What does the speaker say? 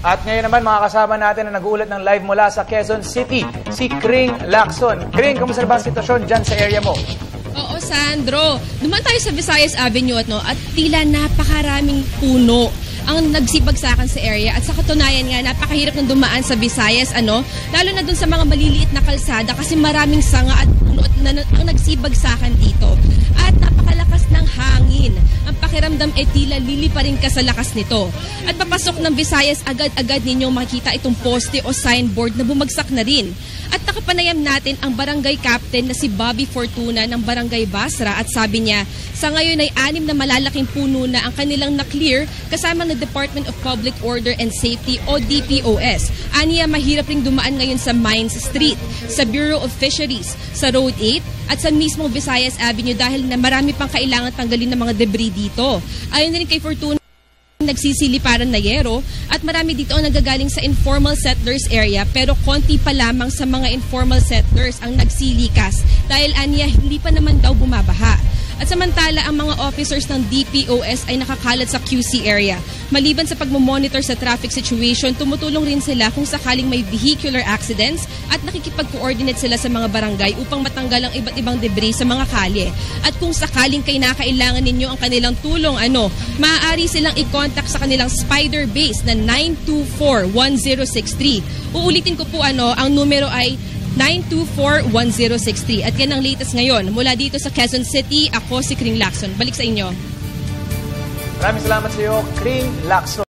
At ngayon naman mga kasama natin na nag-uulat ng live mula sa Quezon City, si Kring Lacson. Kring, kamusta ba ang sitwasyon dyan sa area mo? Oo, Sandro. Dumaan tayo sa Visayas Avenue at tila napakaraming puno ang nagsibagsakan sa area. At sa katunayan nga, napakahirap ng dumaan sa Visayas, lalo na dun sa mga maliliit na kalsada kasi maraming sanga at puno ang nagsibagsakan dito. At napakalakas ng hangin. Ang pakiramdam tila liliparin ka sa lakas nito. At papasok ng Visayas, agad-agad ninyong makikita itong poste o signboard na bumagsak na rin. At nakapanayam natin ang barangay captain na si Bobby Fortuna ng Barangay Basra at sabi niya, sa ngayon ay 6 na malalaking puno na ang kanilang na-clear kasama ng Department of Public Order and Safety o DPOS. Aniya, mahirap ring dumaan ngayon sa Mines Street, sa Bureau of Fisheries, sa Road 8 at sa mismong Visayas Avenue dahil na marami pang kailangan tanggalin ng mga debris dito. Ayon din kay Fortuna, nagsisiliparan na yero at marami dito ang nagagaling sa informal settlers area pero konti pa lamang sa mga informal settlers ang nagsilikas dahil aniya hindi pa naman daw bumabaha. At samantala, ang mga officers ng DPOS ay nakakalat sa QC area. Maliban sa pagmamonitor sa traffic situation, tumutulong rin sila kung sakaling may vehicular accidents at nakikipag-coordinate sila sa mga barangay upang matanggal ang iba't ibang debris sa mga kalye. At kung sakaling kinakailangan ninyo ang kanilang tulong, maaari silang i-contact sa kanilang Spider Base na 924-1063. Uulitin ko po ang numero ay 924-1063. At yan ang latest ngayon. Mula dito sa Quezon City, ako si Kring Lacson. Balik sa inyo. Maraming salamat sa iyo, Kring Lacson.